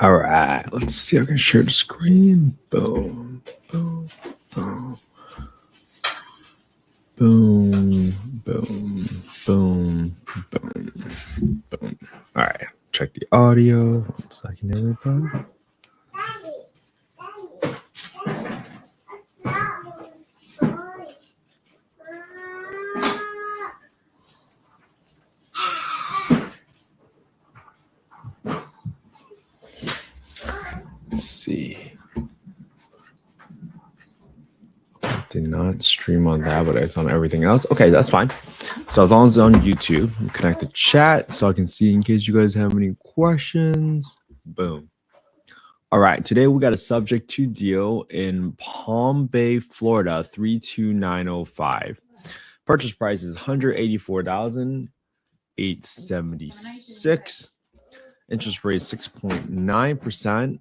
All right, let's see if I can share the screen. Boom, boom, boom, boom, boom, boom, boom, boom. All right, check the audio. 1 second, everybody. Let's see. Did not stream on that, but it's on everything else. Okay, that's fine. So as long as it's on YouTube, connect the chat so I can see in case you guys have any questions. Boom. All right, today we got a subject to deal in Palm Bay, Florida, 32905. Purchase price is $184,876. Interest rate is 6.9%.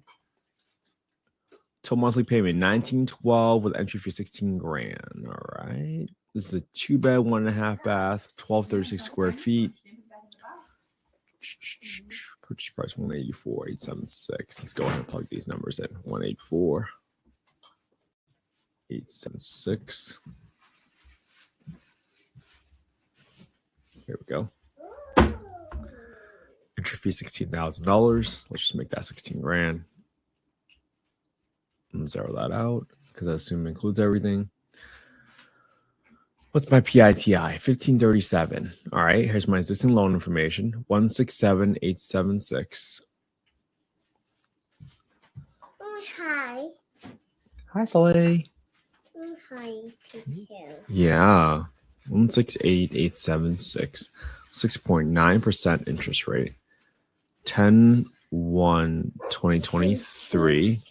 Total monthly payment $1,912 with entry fee $16,000. All right. This is a 2-bed, 1.5 bath, 1,236 square feet. Purchase price $184,876. Let's go ahead and plug these numbers in. $184,876. Here we go. Entry fee $16,000. Let's just make that $16,000. Zero that out because I assume it includes everything. What's my PITI? 1537. All right, here's my existing loan information. 167,876. Hi. Hi, Soleil. Hi, Peter. Yeah, 168,876. 6.9% interest rate. 10/1/2023.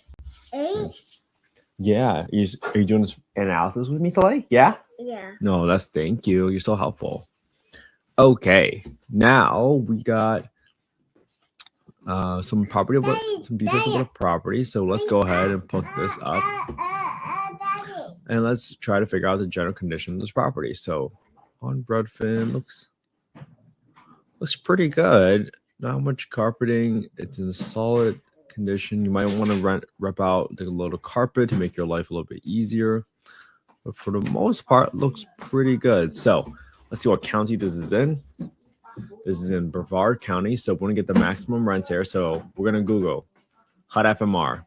Yeah. Are you doing this analysis with me, Soleil? Yeah? Yeah. No, that's thank you. You're so helpful. Okay. Now we got some details about the property. So let's go ahead and plug this up. And let's try to figure out the general condition of this property. So on Redfin looks pretty good. Not much carpeting. It's in solid condition. You might want to rep out the little carpet to make your life a little bit easier, but for the most part looks pretty good. So let's see what county this is in. This is in Brevard County, so we're going to get the maximum rent here. So we're going to Google HUD FMR.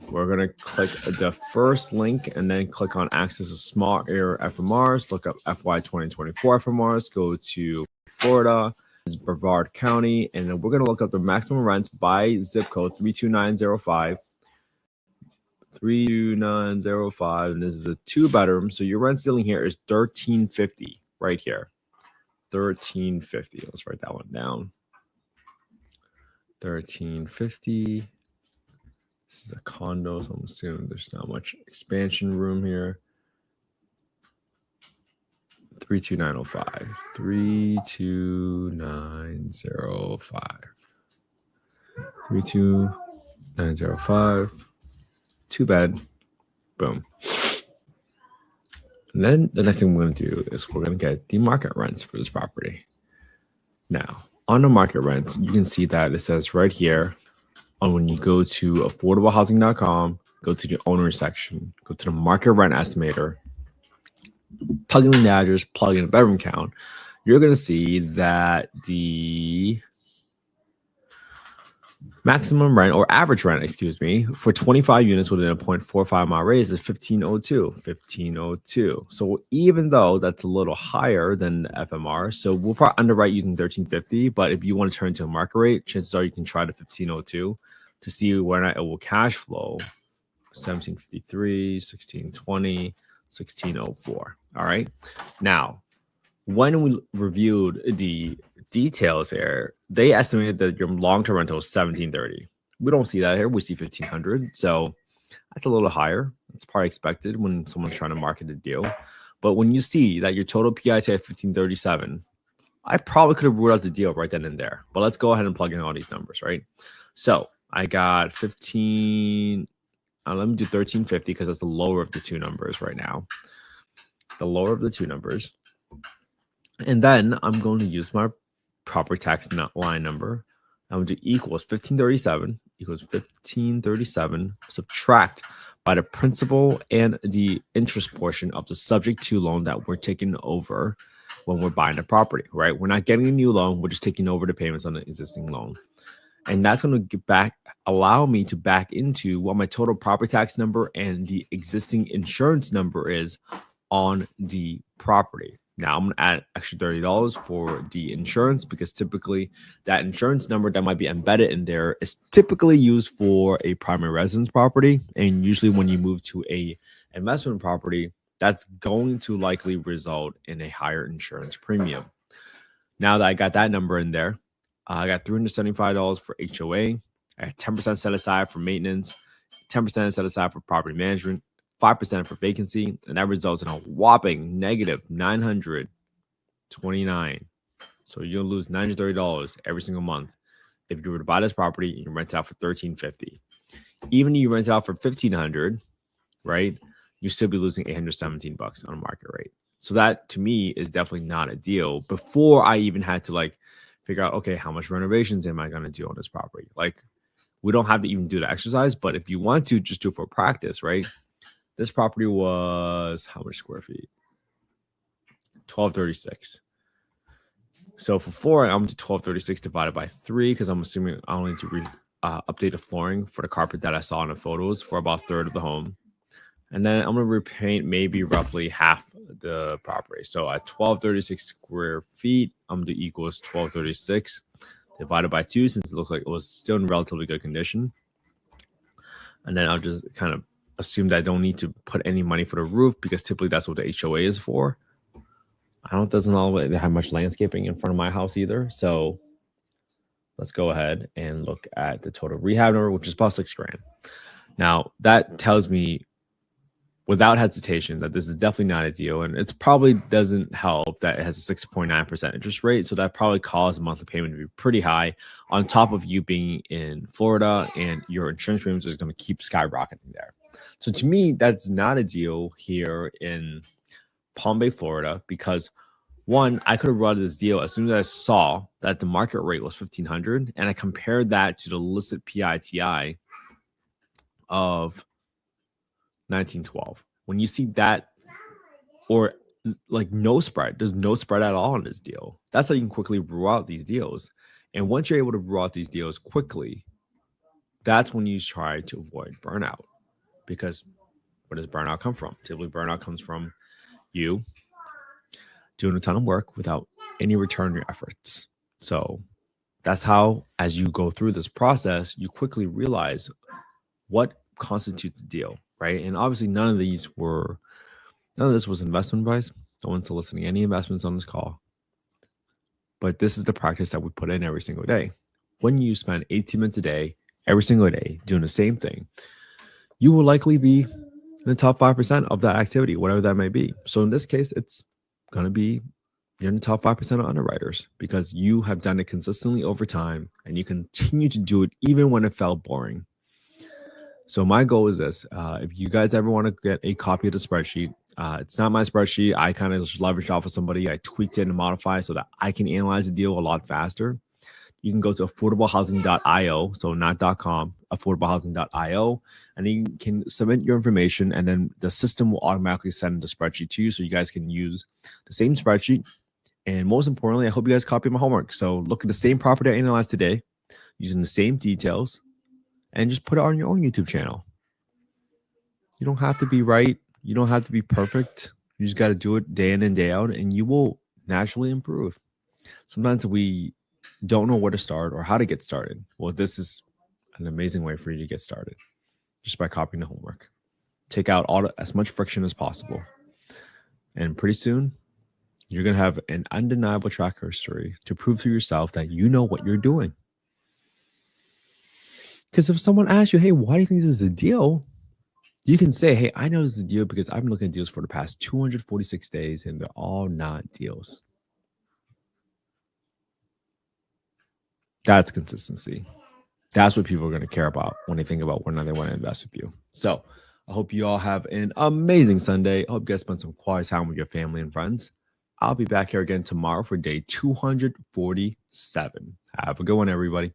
We're going to click the first link and then click on access to small area FMRs. Look up FY 2024 FMRs. Go to Florida. This is Brevard County, and then we're going to look up the maximum rents by zip code 32905. 32905, and this is a 2-bedroom. So your rent ceiling here is $1,350 right here. $1,350. Let's write that one down. $1,350. This is a condo, so I'm assuming there's not much expansion room here. 32905. 32905. 32905. 2-bed. Boom. And then the next thing we're going to do is we're going to get the market rents for this property. Now, on the market rents, you can see that it says right here on when you go to affordablehousing.com, go to the owner section, go to the market rent estimator, plug in the address, plug in the bedroom count, you're going to see that the maximum rent or average rent, for 25 units within a 0.45 mile radius is $1,502. So even though that's a little higher than the FMR, so we'll probably underwrite using $1,350. But if you want to turn to a market rate, chances are you can try the $1,502 to see where or not it will cash flow. 1753, 1620, 1604. All right. Now, when we reviewed the details here, they estimated that your long-term rental is $1,730. We don't see that here. We see $1,500. So that's a little higher. It's probably expected when someone's trying to market a deal. But when you see that your total PIT at $1,537, I probably could have ruled out the deal right then and there. But let's go ahead and plug in all these numbers, right? So I got 15. Let me do 1350 because that's the lower of the two numbers right now. The lower of the two numbers. And then I'm going to use my property tax line number. I'm going to do equals 1537 equals 1537, subtract by the principal and the interest portion of the subject to loan that we're taking over when we're buying the property, right? We're not getting a new loan, we're just taking over the payments on the existing loan. And that's going to allow me to back into what my total property tax number and the existing insurance number is on the property. Now I'm going to add extra $30 for the insurance because typically that insurance number that might be embedded in there is typically used for a primary residence property. And usually when you move to a investment property, that's going to likely result in a higher insurance premium. Now that I got that number in there, I got $375 for HOA. I got 10% set aside for maintenance, 10% set aside for property management, 5% for vacancy, and that results in a whopping negative $929. So you're gonna lose $930 every single month if you were to buy this property and you rent it out for $1,350. Even if you rent it out for $1,500, right? You still be losing $817 on a market rate. So that to me is definitely not a deal. Before I even had to figure out, okay, how much renovations am I gonna do on this property? We don't have to even do the exercise, but if you want to, just do it for practice, right? This property was how much square feet? 1236. So for 4, I'm to 1236 divided by 3 because I'm assuming I only need to update the flooring for the carpet that I saw in the photos for about a third of the home. And then I'm going to repaint maybe roughly half the property. So at 1236 square feet, I'm going to equals 1236 divided by 2 since it looks like it was still in relatively good condition. And then I'll just kind of assume that I don't need to put any money for the roof because typically that's what the HOA is for. Doesn't always have much landscaping in front of my house either. So let's go ahead and look at the total rehab number, which is about $6,000. Now that tells me without hesitation that this is definitely not a deal. And it probably doesn't help that it has a 6.9% interest rate. So that probably caused the monthly payment to be pretty high on top of you being in Florida and your insurance premiums is going to keep skyrocketing there. So to me, that's not a deal here in Palm Bay, Florida, because one, I could have brought this deal as soon as I saw that the market rate was $1,500 and I compared that to the listed PITI of 1912. When you see that, or no spread, there's no spread at all on this deal. That's how you can quickly rule out these deals. And once you're able to rule out these deals quickly, that's when you try to avoid burnout. Because where does burnout come from? Typically, burnout comes from you doing a ton of work without any return on your efforts. So that's how, as you go through this process, you quickly realize what constitutes a deal, right? And obviously none of this was investment advice. No one's soliciting any investments on this call. But this is the practice that we put in every single day. When you spend 18 minutes a day, every single day, doing the same thing, you will likely be in the top 5% of that activity, whatever that may be. So in this case, it's going to be you're in the top 5% of underwriters because you have done it consistently over time and you continue to do it even when it felt boring. So my goal is this. If you guys ever want to get a copy of the spreadsheet, it's not my spreadsheet. I kind of just leveraged off of somebody. I tweaked it and modified so that I can analyze the deal a lot faster. You can go to affordablehousing.io, so not .com, affordablehousing.io, and you can submit your information, and then the system will automatically send the spreadsheet to you so you guys can use the same spreadsheet. And most importantly, I hope you guys copy my homework. So look at the same property I analyzed today, using the same details, and just put it on your own YouTube channel. You don't have to be right. You don't have to be perfect. You just got to do it day in and day out, and you will naturally improve. Sometimes we don't know where to start or how to get started. Well, this is an amazing way for you to get started just by copying the homework. Take out as much friction as possible. And pretty soon, you're going to have an undeniable track history to prove to yourself that you know what you're doing. Because if someone asks you, hey, why do you think this is a deal? You can say, hey, I know this is a deal because I've been looking at deals for the past 246 days and they're all not deals. That's consistency. That's what people are going to care about when they think about whether they want to invest with you. So I hope you all have an amazing Sunday. I hope you guys spend some quality time with your family and friends. I'll be back here again tomorrow for day 247. Have a good one, everybody.